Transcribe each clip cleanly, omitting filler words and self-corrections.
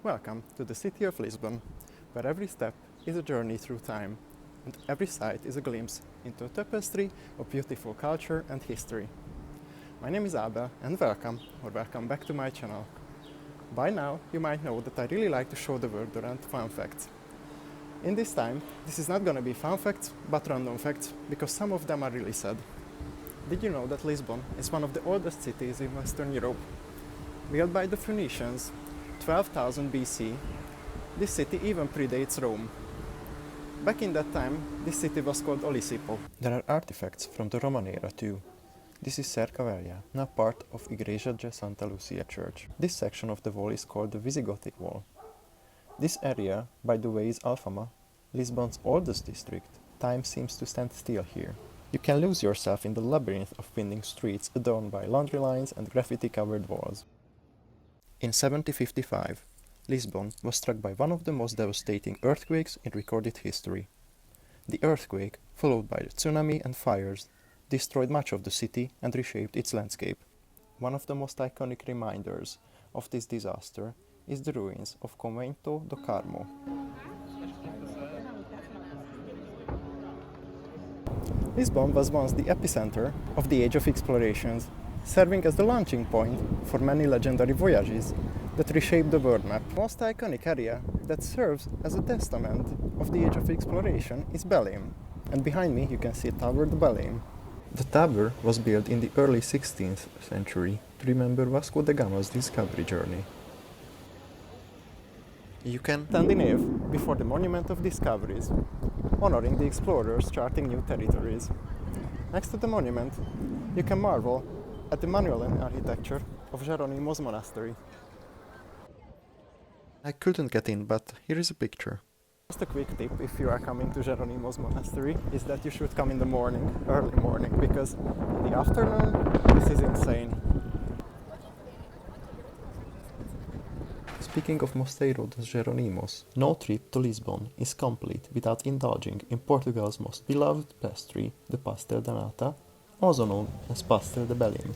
Welcome to the city of Lisbon, where every step is a journey through time, and every sight is a glimpse into a tapestry of beautiful culture and history. My name is Abel, and welcome back to my channel. By now, you might know that I really like to show the world around fun facts. In this time, this is not gonna be fun facts, but random facts, because some of them are really sad. Did you know that Lisbon is one of the oldest cities in Western Europe? Built by the Phoenicians, 12,000 BC, this city even predates Rome. Back in that time, this city was called Olisipo. There are artifacts from the Roman era too. This is Cercavella, now part of Igreja de Santa Lucia church. This section of the wall is called the Visigothic wall. This area, by the way, is Alfama, Lisbon's oldest district. Time seems to stand still here. You can lose yourself in the labyrinth of winding streets adorned by laundry lines and graffiti-covered walls. In 1755, Lisbon was struck by one of the most devastating earthquakes in recorded history. The earthquake, followed by the tsunami and fires, destroyed much of the city and reshaped its landscape. One of the most iconic reminders of this disaster is the ruins of Convento do Carmo. Lisbon was once the epicenter of the Age of Explorations, serving as the launching point for many legendary voyages that reshaped the world map. The most iconic area that serves as a testament of the Age of Exploration is Belém, and behind me you can see Tower de Belém. The tower was built in the early 16th century to remember Vasco da Gama's discovery journey. You can stand in awe before the Monument of Discoveries, honoring the explorers charting new territories. Next to the monument, you can marvel at the Manueline architecture of Jerónimos Monastery. I couldn't get in, but here is a picture. Just a quick tip if you are coming to Jerónimos Monastery is that you should come in the morning, early morning, because in the afternoon this is insane. Speaking of Mosteiro dos Jerónimos, no trip to Lisbon is complete without indulging in Portugal's most beloved pastry, the Pastel de Nata, also known as Pastel de Belém.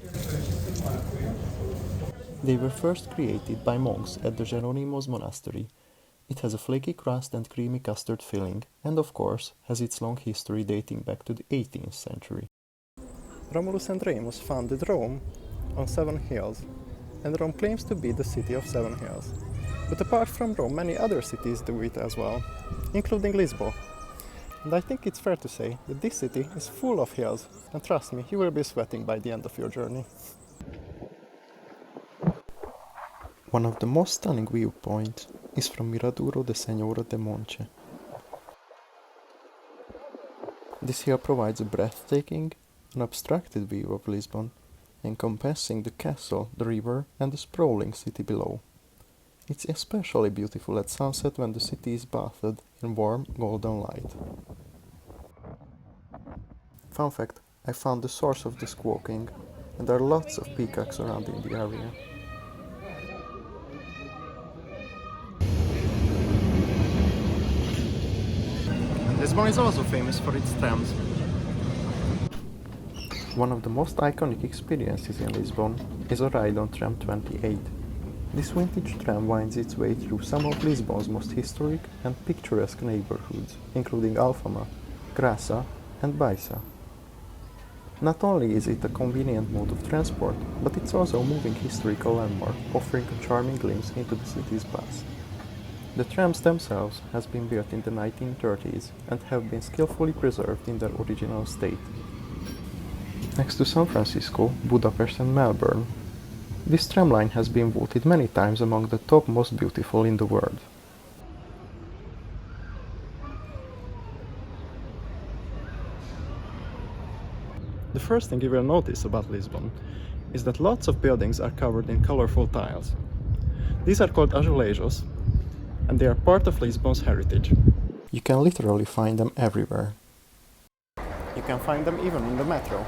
They were first created by monks at the Jerónimos Monastery. It has a flaky crust and creamy custard filling, and of course has its long history dating back to the 18th century. Romulus and Remus founded Rome on 7 hills, and Rome claims to be the city of 7 hills. But apart from Rome, many other cities do it as well, including Lisbon. And I think it's fair to say that this city is full of hills, and trust me, you will be sweating by the end of your journey. One of the most stunning viewpoints is from Miradouro da Senhora de Monte. This hill provides a breathtaking, unobstructed view of Lisbon, encompassing the castle, the river, and the sprawling city below. It's especially beautiful at sunset when the city is bathed in warm, golden light. Fun fact, I found the source of the squawking, and there are lots of peacocks around in the area. Lisbon is also famous for its trams. One of the most iconic experiences in Lisbon is a ride on tram 28. This vintage tram winds its way through some of Lisbon's most historic and picturesque neighborhoods, including Alfama, Graça, and Baixa. Not only is it a convenient mode of transport, but it's also a moving historical landmark, offering a charming glimpse into the city's past. The trams themselves have been built in the 1930s and have been skillfully preserved in their original state. Next to San Francisco, Budapest and Melbourne, this tramline has been voted many times among the top most beautiful in the world. The first thing you will notice about Lisbon is that lots of buildings are covered in colorful tiles. These are called azulejos, and they are part of Lisbon's heritage. You can literally find them everywhere. You can find them even in the metro.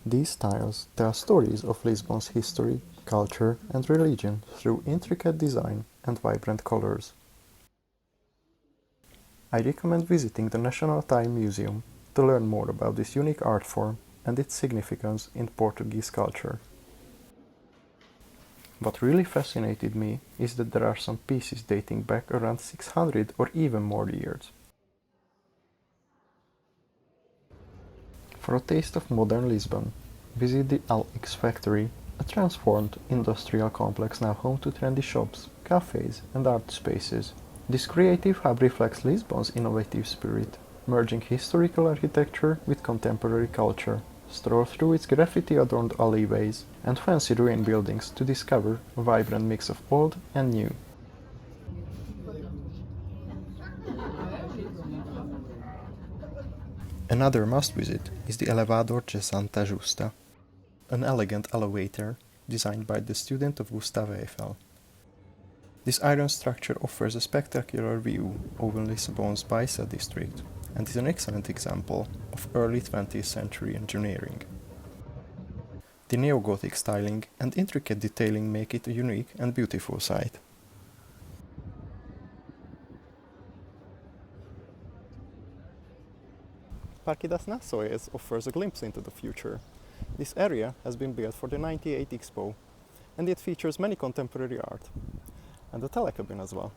These tiles tell stories of Lisbon's history, culture, and religion through intricate design and vibrant colors. I recommend visiting the National Tile Museum to learn more about this unique art form and its significance in Portuguese culture. What really fascinated me is that there are some pieces dating back around 600 or even more years. For a taste of modern Lisbon, visit the LX Factory, a transformed industrial complex now home to trendy shops, cafes and art spaces. This creative hub reflects Lisbon's innovative spirit, merging historical architecture with contemporary culture. Stroll through its graffiti-adorned alleyways and fancy ruined buildings to discover a vibrant mix of old and new. Another must-visit is the Elevador de Santa Justa, an elegant elevator designed by the student of Gustav Eiffel. This iron structure offers a spectacular view over Lisbon's Baixa district and is an excellent example of early 20th century engineering. The neo-Gothic styling and intricate detailing make it a unique and beautiful sight. Parque das Nações offers a glimpse into the future. This area has been built for the '98 Expo, and it features many contemporary art, and a telecabin as well.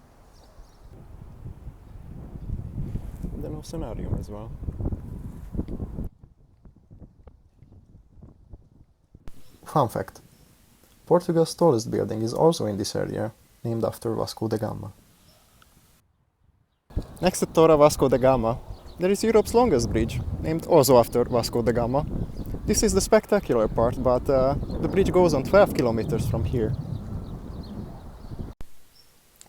And then a scenario as well. Fun fact: Portugal's tallest building is also in this area, named after Vasco da Gama. Next to Torre Vasco da Gama, there is Europe's longest bridge, named also after Vasco da Gama. This is the spectacular part, but the bridge goes on 12 kilometers from here.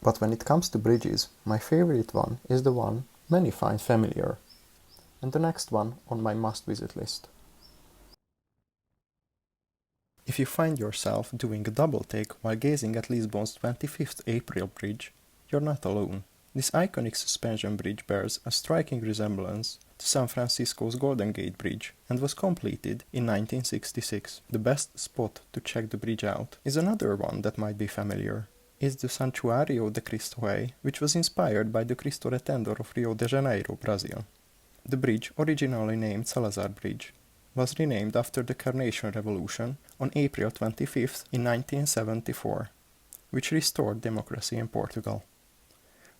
But when it comes to bridges, my favorite one is the one many find familiar, and the next one on my must-visit list. If you find yourself doing a double take while gazing at Lisbon's 25th April Bridge, you're not alone. This iconic suspension bridge bears a striking resemblance to San Francisco's Golden Gate Bridge and was completed in 1966. The best spot to check the bridge out is another one that might be familiar. It's the Santuario de Cristo Rei, which was inspired by the Cristo Redentor of Rio de Janeiro, Brazil. The bridge, originally named Salazar Bridge, was renamed after the Carnation Revolution on April 25th in 1974, which restored democracy in Portugal.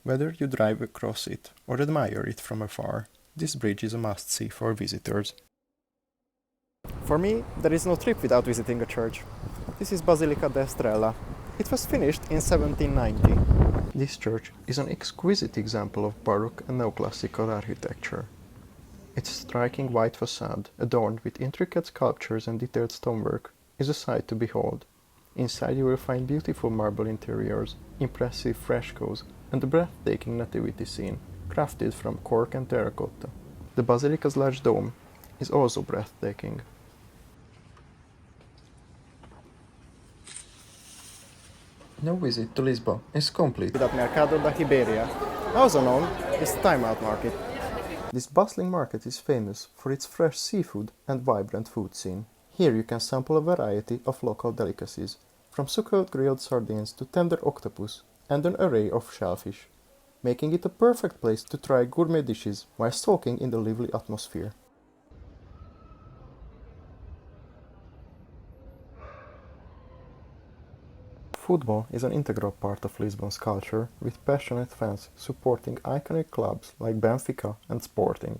Whether you drive across it or admire it from afar, this bridge is a must-see for visitors. For me, there is no trip without visiting a church. This is Basilica d'Estrella. It was finished in 1790. This church is an exquisite example of Baroque and neoclassical architecture. Its striking white facade, adorned with intricate sculptures and detailed stonework, is a sight to behold. Inside you will find beautiful marble interiors, impressive frescoes, and a breathtaking nativity scene, crafted from cork and terracotta. The basilica's large dome is also breathtaking. No visit to Lisbon is complete without Mercado da Ribeira, also known as the Time Out Market. This bustling market is famous for its fresh seafood and vibrant food scene. Here you can sample a variety of local delicacies, from succulent grilled sardines to tender octopus and an array of shellfish, making it a perfect place to try gourmet dishes while soaking in the lively atmosphere. Football is an integral part of Lisbon's culture, with passionate fans supporting iconic clubs like Benfica and Sporting.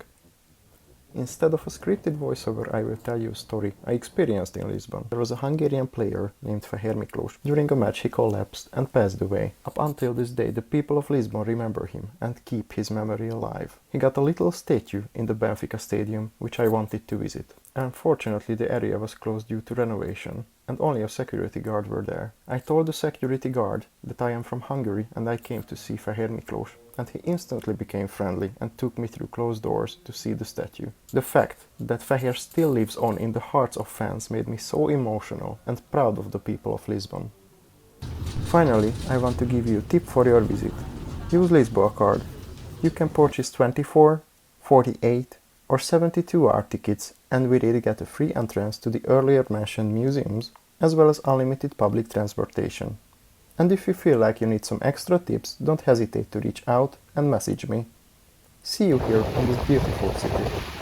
Instead of a scripted voiceover, I will tell you a story I experienced in Lisbon. There was a Hungarian player named Fehér Miklós. During a match he collapsed and passed away. Up until this day, the people of Lisbon remember him and keep his memory alive. He got a little statue in the Benfica stadium, which I wanted to visit. Unfortunately, the area was closed due to renovation, and only a security guard were there. I told the security guard that I am from Hungary and I came to see Fehér Miklós, and he instantly became friendly and took me through closed doors to see the statue. The fact that Fehér still lives on in the hearts of fans made me so emotional and proud of the people of Lisbon. Finally, I want to give you a tip for your visit. Use Lisboa card. You can purchase 24, 48 or 72-hour tickets and with it get a free entrance to the earlier mentioned museums as well as unlimited public transportation. And if you feel like you need some extra tips, don't hesitate to reach out and message me. See you here in this beautiful city.